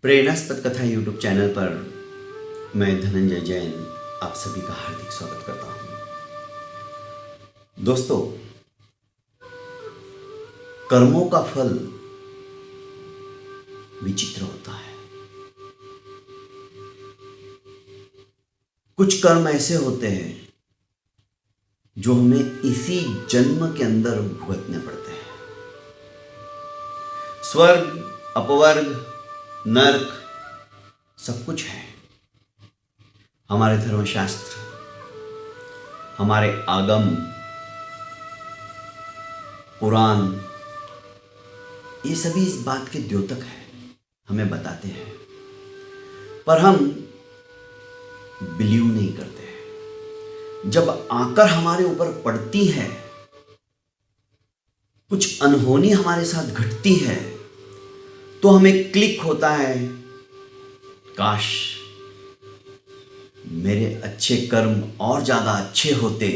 प्रेरणास्पद कथा YouTube channel पर मैं धनंजय जैन आप सभी का हार्दिक स्वागत करता हूं। दोस्तों, कर्मों का फल विचित्र होता है। कुछ कर्म ऐसे होते हैं जो हमें इसी जन्म के अंदर भुगतने पड़ते हैं। स्वर्ग, अपवर्ग, नर्क सब कुछ है। हमारे धर्मशास्त्र, हमारे आगम, पुराण, ये सभी इस बात के द्योतक हैं, हमें बताते हैं, पर हम बिलीव नहीं करते हैं। जब आकर हमारे ऊपर पड़ती है, कुछ अनहोनी हमारे साथ घटती है, तो हमें क्लिक होता है, काश मेरे अच्छे कर्म और ज्यादा अच्छे होते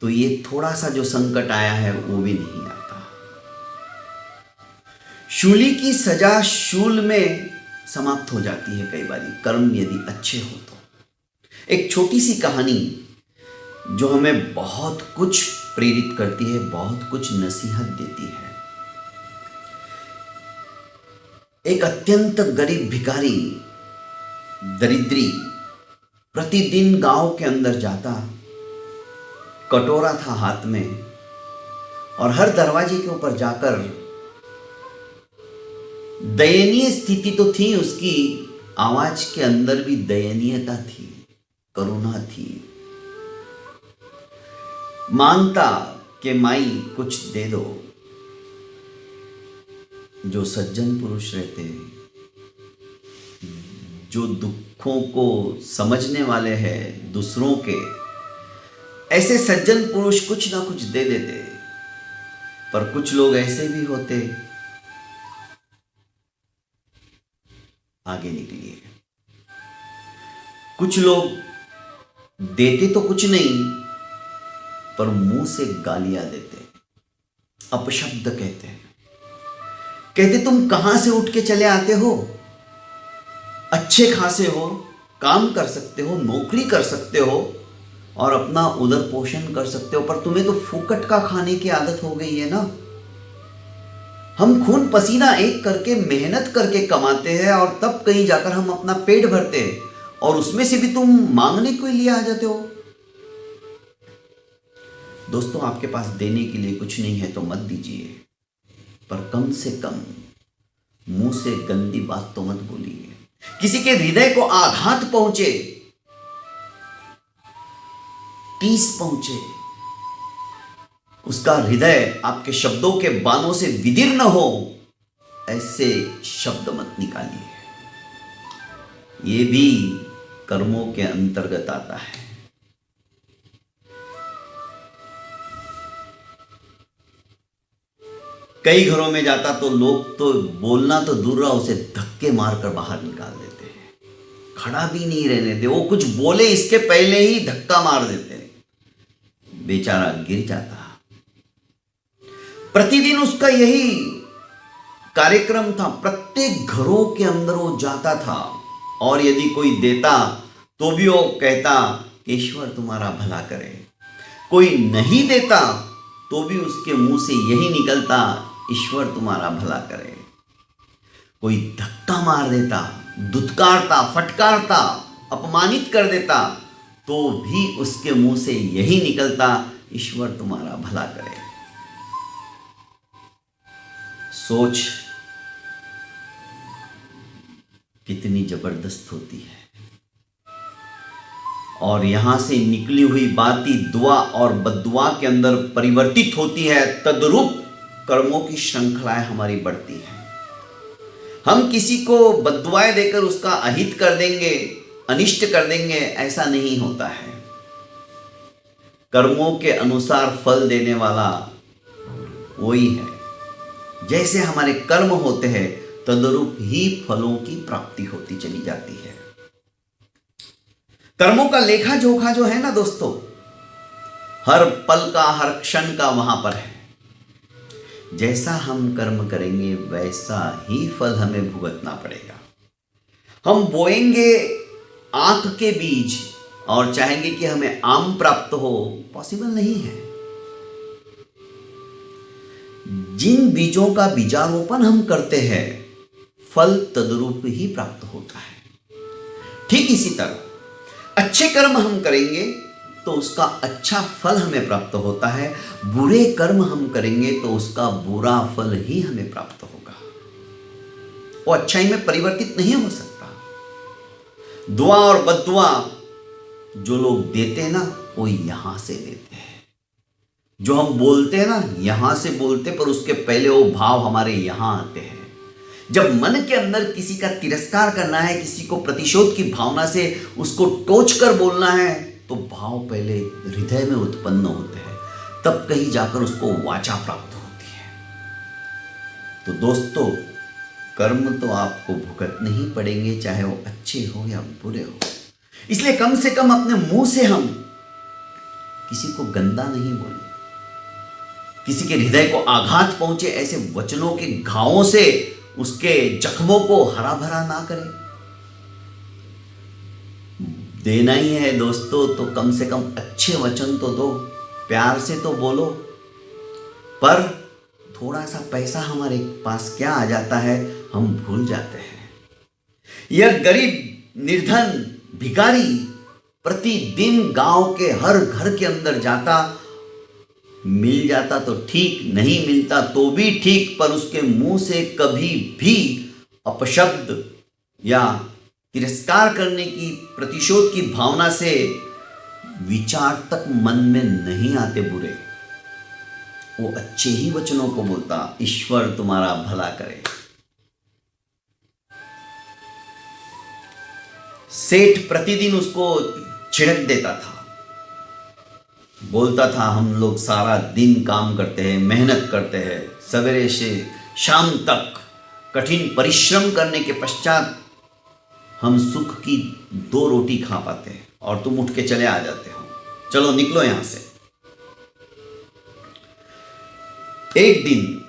तो ये थोड़ा सा जो संकट आया है वो भी नहीं आता। शूली की सजा शूल में समाप्त हो जाती है कई बार, कर्म यदि अच्छे हो तो। एक छोटी सी कहानी जो हमें बहुत कुछ प्रेरित करती है, बहुत कुछ नसीहत देती है। एक अत्यंत गरीब भिखारी, दरिद्री, प्रतिदिन गांव के अंदर जाता, कटोरा था हाथ में, और हर दरवाजे के ऊपर जाकर, दयनीय स्थिति तो थी उसकी, आवाज के अंदर भी दयनीयता थी, करुणा थी। मांगता कि माई कुछ दे दो। जो सज्जन पुरुष रहते, जो दुखों को समझने वाले हैं दूसरों के, ऐसे सज्जन पुरुष कुछ ना कुछ दे देते। पर कुछ लोग ऐसे भी होते, आगे निकलिए, कुछ लोग देते तो कुछ नहीं, पर मुंह से गालियां देते, अपशब्द कहते तुम कहां से उठ के चले आते हो? अच्छे खासे हो, काम कर सकते हो, नौकरी कर सकते हो और अपना उदर पोषण कर सकते हो, पर तुम्हें तो फुकट का खाने की आदत हो गई है ना। हम खून पसीना एक करके, मेहनत करके कमाते हैं और तब कहीं जाकर हम अपना पेट भरते हैं, और उसमें से भी तुम मांगने के लिए आ जाते हो। दोस्तों, आपके पास देने के लिए कुछ नहीं है तो मत दीजिए, पर कम से कम मुंह से गंदी बात तो मत बोलिए। किसी के हृदय को आघात पहुंचे, टीस पहुंचे, उसका हृदय आपके शब्दों के बाणों से विदीर्ण न हो, ऐसे शब्द मत निकालिए। ये भी कर्मों के अंतर्गत आता है। कई घरों में जाता तो लोग तो बोलना तो दूर रहा, उसे धक्के मारकर बाहर निकाल देते हैं, खड़ा भी नहीं रहने दे। वो कुछ बोले इसके पहले ही धक्का मार देते, बेचारा गिर जाता। प्रतिदिन उसका यही कार्यक्रम था, प्रत्येक घरों के अंदर वो जाता था, और यदि कोई देता तो भी वो कहता कि ईश्वर तुम्हारा भला करे। कोई नहीं देता तो भी उसके मुंह से यही निकलता, ईश्वर तुम्हारा भला करे। कोई धक्का मार देता, दुत्कारता, फटकारता, अपमानित कर देता, तो भी उसके मुंह से यही निकलता, ईश्वर तुम्हारा भला करे। सोच कितनी जबरदस्त होती है, और यहां से निकली हुई बाती दुआ और बद्दुआ के अंदर परिवर्तित होती है। तद्रूप कर्मों की श्रृंखलाएं हमारी बढ़ती है। हम किसी को बद्दुआएं देकर उसका अहित कर देंगे, अनिष्ट कर देंगे, ऐसा नहीं होता है। कर्मों के अनुसार फल देने वाला वही है। जैसे हमारे कर्म होते हैं, तद्रूप ही फलों की प्राप्ति होती चली जाती है। कर्मों का लेखा जोखा जो है ना दोस्तों, हर पल का, हर क्षण का वहां पर है। जैसा हम कर्म करेंगे वैसा ही फल हमें भुगतना पड़ेगा। हम बोएंगे आंख के बीज और चाहेंगे कि हमें आम प्राप्त हो, पॉसिबल नहीं है। जिन बीजों का बीजारोपण हम करते हैं, फल तद्रूप ही प्राप्त होता है। ठीक इसी तरह अच्छे कर्म हम करेंगे तो उसका अच्छा फल हमें प्राप्त होता है, बुरे कर्म हम करेंगे तो उसका बुरा फल ही हमें प्राप्त होगा। वो अच्छाई में परिवर्तित नहीं हो सकता। दुआ और बद्दुआ जो लोग देते हैं ना, वो यहां से देते हैं। जो हम बोलते हैं ना, यहां से बोलते, पर उसके पहले वो भाव हमारे यहां आते हैं। जब मन के अंदर किसी का तिरस्कार करना है, किसी को प्रतिशोध की भावना से उसको टोच कर बोलना है, तो भाव पहले हृदय में उत्पन्न होते हैं, तब कहीं जाकर उसको वाचा प्राप्त होती है। तो दोस्तों, कर्म तो आपको भुगतने ही पड़ेंगे, चाहे वो अच्छे हो या बुरे हो। इसलिए कम से कम अपने मुंह से हम किसी को गंदा नहीं बोले, किसी के हृदय को आघात पहुंचे ऐसे वचनों के घावों से उसके जख्मों को हरा भरा ना करें। देना ही है दोस्तों, तो कम से कम अच्छे वचन तो दो, प्यार से तो बोलो। पर थोड़ा सा पैसा हमारे पास क्या आ जाता है, हम भूल जाते हैं। यह गरीब निर्धन भिखारी प्रतिदिन गांव के हर घर के अंदर जाता, मिल जाता तो ठीक, नहीं मिलता तो भी ठीक, पर उसके मुंह से कभी भी अपशब्द या तिरस्कार करने की, प्रतिशोध की भावना से विचार तक मन में नहीं आते बुरे। वो अच्छे ही वचनों को बोलता, ईश्वर तुम्हारा भला करे। सेठ प्रतिदिन उसको छिड़क देता था, बोलता था हम लोग सारा दिन काम करते हैं, मेहनत करते हैं, सवेरे से शाम तक कठिन परिश्रम करने के पश्चात हम सुख की 2 रोटी खा पाते हैं और तुम उठ के चले आ जाते हो, चलो निकलो यहां से। एक दिन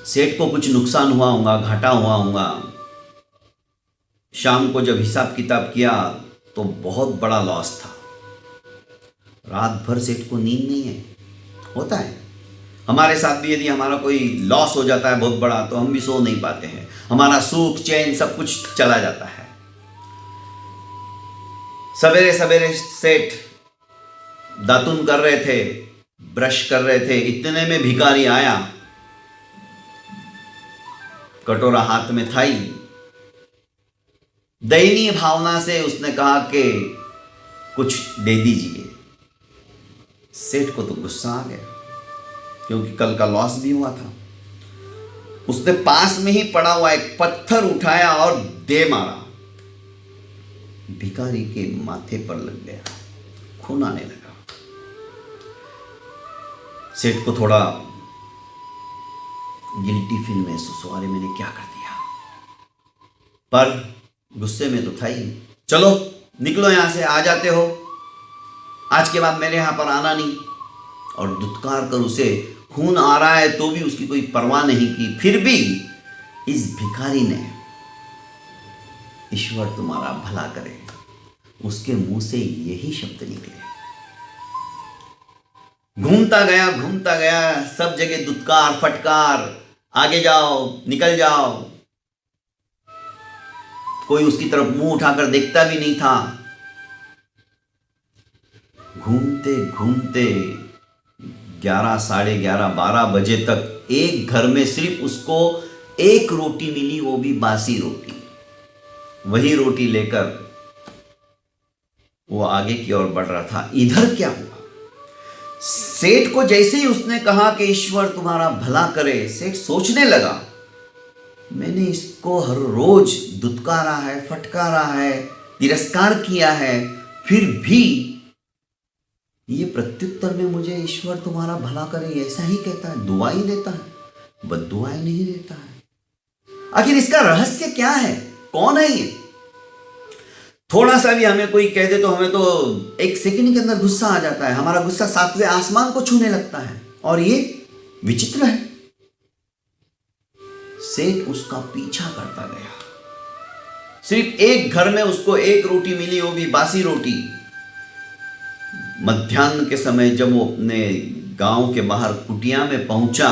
सेठ को कुछ नुकसान हुआ होगा, घाटा हुआ होगा। शाम को जब हिसाब किताब किया तो बहुत बड़ा लॉस था। रात भर सेठ को नींद नहीं है। होता है हमारे साथ भी, यदि हमारा कोई लॉस हो जाता है बहुत बड़ा, तो हम भी सो नहीं पाते हैं, हमारा सुख चैन सब कुछ चला जाता है। सवेरे सवेरे सेठ दातुन कर रहे थे, ब्रश कर रहे थे, इतने में भिखारी आया, कटोरा हाथ में था ही। दयनीय भावना से उसने कहा कि कुछ दे दीजिए। सेठ को तो गुस्सा आ गया, क्योंकि कल का लॉस भी हुआ था। उसने पास में ही पड़ा हुआ एक पत्थर उठाया और दे मारा। भिखारी के माथे पर लग गया, खून आने लगा। सेठ को थोड़ा गिल्टी फील महसूस हुआ, अरे मैंने क्या कर दिया, पर गुस्से में तो था ही। चलो निकलो यहां से, आ जाते हो, आज के बाद मेरे यहां पर आना नहीं। और दुत्कार कर उसे खून आ रहा है तो भी उसकी कोई परवाह नहीं की। फिर भी इस भिखारी ने ईश्वर तुम्हारा भला करे, उसके मुंह से यही शब्द निकले। घूमता गया, सब जगह दुत्कार फटकार, आगे जाओ, निकल जाओ। कोई उसकी तरफ मुंह उठाकर देखता भी नहीं था। घूमते घूमते 11, साढ़े 11, 12 बजे तक एक घर में सिर्फ उसको एक रोटी मिली, वो भी बासी रोटी। वही रोटी लेकर वो आगे की ओर बढ़ रहा था। इधर क्या हुआ, सेठ को जैसे ही उसने कहा कि ईश्वर तुम्हारा भला करे, सेठ सोचने लगा, मैंने इसको हर रोज दुत्कारा है, फटकारा है, तिरस्कार किया है, फिर भी ये प्रत्युत्तर में मुझे ईश्वर तुम्हारा भला करे ऐसा ही कहता है, दुआ ही देता है, बद्दुआएं नहीं देता है। आखिर इसका रहस्य क्या है, कौन है ये? थोड़ा सा भी हमें कोई कह दे तो हमें तो एक सेकंड के अंदर गुस्सा आ जाता है, हमारा गुस्सा 7वें आसमान को छूने लगता है। और ये विचित्र है। सेठ उसका पीछा करता गया, सिर्फ एक घर में उसको एक रोटी मिली, वो भी बासी रोटी। मध्याह्न के समय जब वो अपने गांव के बाहर कुटिया में पहुंचा,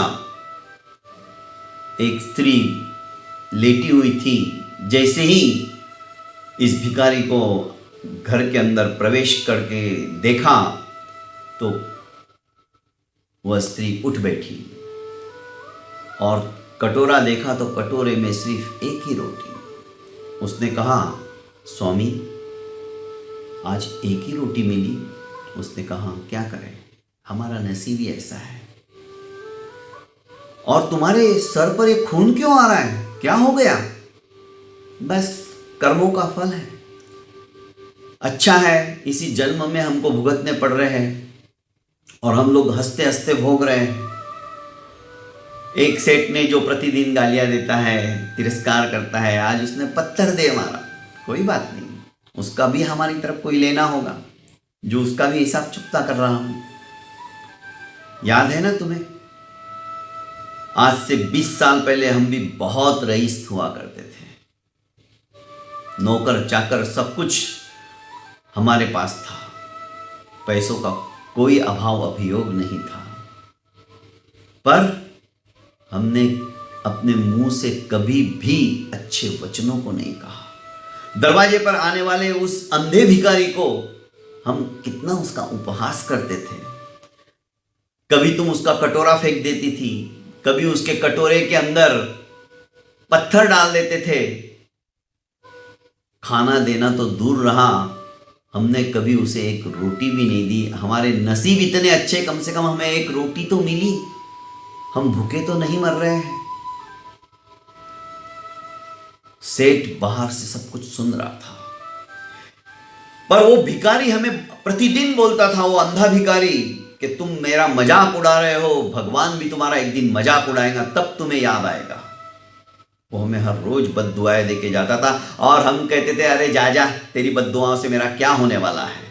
एक स्त्री लेटी हुई थी। जैसे ही इस भिखारी को घर के अंदर प्रवेश करके देखा तो वह स्त्री उठ बैठी और कटोरा देखा तो कटोरे में सिर्फ एक ही रोटी। उसने कहा, स्वामी आज एक ही रोटी मिली। उसने कहा, क्या करें, हमारा नसीब ही ऐसा है। और तुम्हारे सर पर एक खून क्यों आ रहा है, क्या हो गया? बस कर्मों का फल है। अच्छा है, इसी जन्म में हमको भुगतने पड़ रहे हैं और हम लोग हंसते हंसते भोग रहे हैं। एक सेठ ने जो प्रतिदिन गालियां देता है, तिरस्कार करता है, आज उसने पत्थर दे मारा। कोई बात नहीं, उसका भी हमारी तरफ कोई लेना होगा, जो उसका भी हिसाब चुकता कर रहा हूं। याद है ना तुम्हें, आज से 20 साल पहले हम भी बहुत रईस हुआ करते थे। नौकर चाकर सब कुछ हमारे पास था, पैसों का कोई अभाव अभियोग नहीं था। पर हमने अपने मुंह से कभी भी अच्छे वचनों को नहीं कहा। दरवाजे पर आने वाले उस अंधे भिखारी को हम कितना उसका उपहास करते थे। कभी तुम उसका कटोरा फेंक देती थी, कभी उसके कटोरे के अंदर पत्थर डाल देते थे। खाना देना तो दूर रहा, हमने कभी उसे एक रोटी भी नहीं दी। हमारे नसीब इतने अच्छे, कम से कम हमें एक रोटी तो मिली, हम भूखे तो नहीं मर रहे हैं। सेठ बाहर से सब कुछ सुन रहा था, पर वो भिखारी हमें प्रतिदिन बोलता था, वो अंधा भिखारी, कि तुम मेरा मजाक उड़ा रहे हो, भगवान भी तुम्हारा एक दिन मजाक उड़ाएगा, तब तुम्हें याद आएगा। वो हमें हर रोज बद्दुआएं देके जाता था और हम कहते थे, अरे जा जा, तेरी बद्दुआओं से मेरा क्या होने वाला है,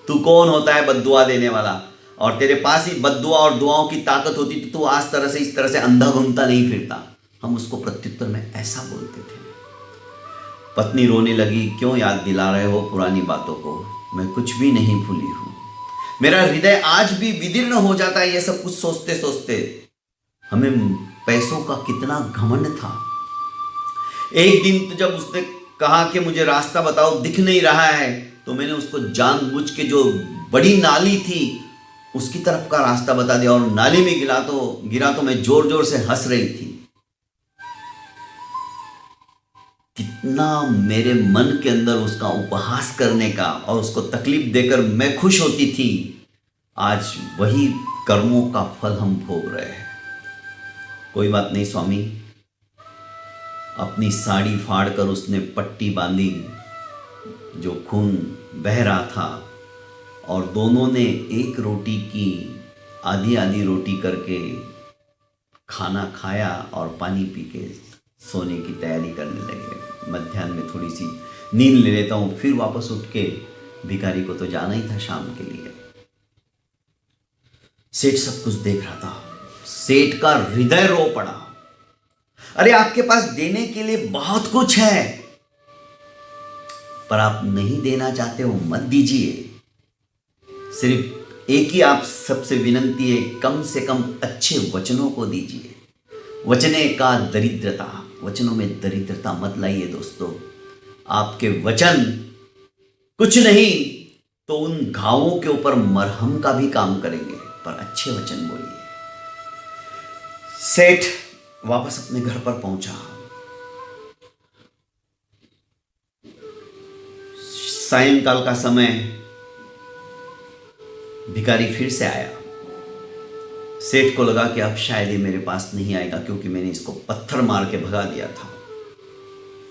तू कौन होता है बद्दुआ देने वाला, और तेरे पास ही बद्दुआ और दुआओं की ताकत होती तो तू आज तरह से इस तरह से अंधा घूमता नहीं फिरता। हम उसको प्रत्युत्तर में ऐसा बोलते थे। पत्नी रोने लगी, क्यों याद दिला रहे हो पुरानी बातों को, मैं कुछ भी नहीं भूली हूं। मेरा हृदय आज भी विदीर्ण हो जाता है ये सब कुछ सोचते सोचते। हमें पैसों का कितना घमंड था। एक दिन तो जब उसने कहा कि मुझे रास्ता बताओ, दिख नहीं रहा है, तो मैंने उसको जानबूझ के जो बड़ी नाली थी उसकी तरफ का रास्ता बता दिया और नाली में गिरा तो मैं जोर जोर से हंस रही थी। कितना मेरे मन के अंदर उसका उपहास करने का और उसको तकलीफ देकर मैं खुश होती थी। आज वही कर्मों का फल हम भोग रहे हैं। कोई बात नहीं स्वामी। अपनी साड़ी फाड़कर उसने पट्टी बांधी, जो खून बह रहा था, और दोनों ने एक रोटी की आधी आधी रोटी करके खाना खाया और पानी पी के सोने की तैयारी करने लगे। मध्याह्न में थोड़ी सी नींद ले लेता हूँ, फिर वापस उठ के, भिखारी को तो जाना ही था शाम के लिए। सेठ सब कुछ देख रहा था। सेठ का हृदय रो पड़ा। अरे आपके पास देने के लिए बहुत कुछ है, पर आप नहीं देना चाहते हो, मत दीजिए। सिर्फ एक ही आप सबसे विनंती है, कम से कम अच्छे वचनों को दीजिए। वचने का दरिद्रता, वचनों में दरिद्रता मत लाइए दोस्तों। आपके वचन कुछ नहीं तो उन घावों के ऊपर मरहम का भी काम करेंगे, पर अच्छे वचन बोलिए। सेठ वापस अपने घर पर पहुंचा। सायंकाल का समय, भिखारी फिर से आया। सेठ को लगा कि अब शायद ये मेरे पास नहीं आएगा, क्योंकि मैंने इसको पत्थर मार के भगा दिया था।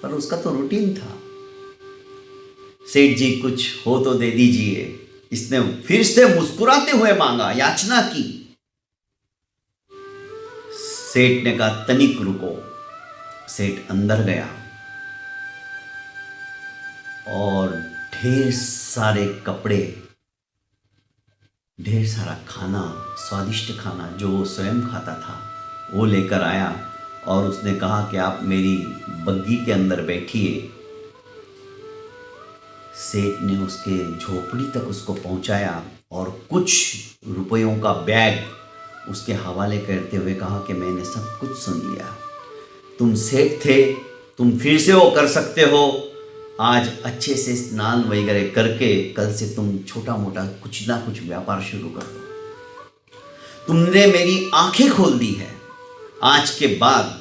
पर उसका तो रूटीन था। सेठ जी कुछ हो तो दे दीजिए। इसने फिर से मुस्कुराते हुए मांगा, याचना की। सेठ ने कहा, तनिक रुको। सेठ अंदर गया और ढेर सारे कपड़े, ढेर सारा खाना, स्वादिष्ट खाना जो वो स्वयं खाता था, वो लेकर आया और उसने कहा कि आप मेरी बग्गी के अंदर बैठिए सेठ ने उसके झोपड़ी तक उसको पहुंचाया और कुछ रुपयों का बैग उसके हवाले करते हुए कहा कि मैंने सब कुछ सुन लिया, तुम सेठ थे, तुम फिर से वो कर सकते हो। आज अच्छे से स्नान वगैरह करके कल से तुम छोटा मोटा कुछ ना कुछ व्यापार शुरू कर दो। तुमने मेरी आंखें खोल दी है। आज के बाद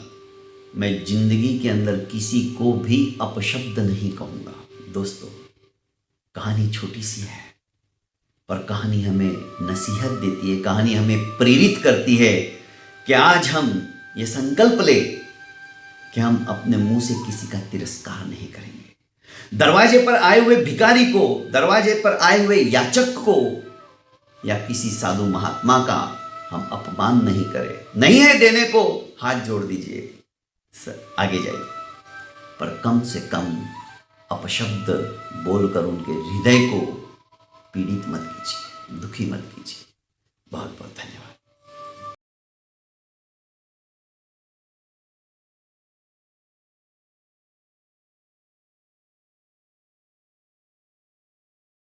मैं जिंदगी के अंदर किसी को भी अपशब्द नहीं कहूंगा। दोस्तों, कहानी छोटी सी है, पर कहानी हमें नसीहत देती है, कहानी हमें प्रेरित करती है कि आज हम ये संकल्प ले कि हम अपने मुंह से किसी का तिरस्कार नहीं करेंगे। दरवाजे पर आए हुए भिखारी को, दरवाजे पर आए हुए याचक को या किसी साधु महात्मा का हम अपमान नहीं करें। नहीं है देने को, हाथ जोड़ दीजिए, आगे जाइए, पर कम से कम अपशब्द बोलकर उनके हृदय को पीड़ित मत कीजिए, दुखी मत कीजिए। बहुत बहुत धन्यवाद।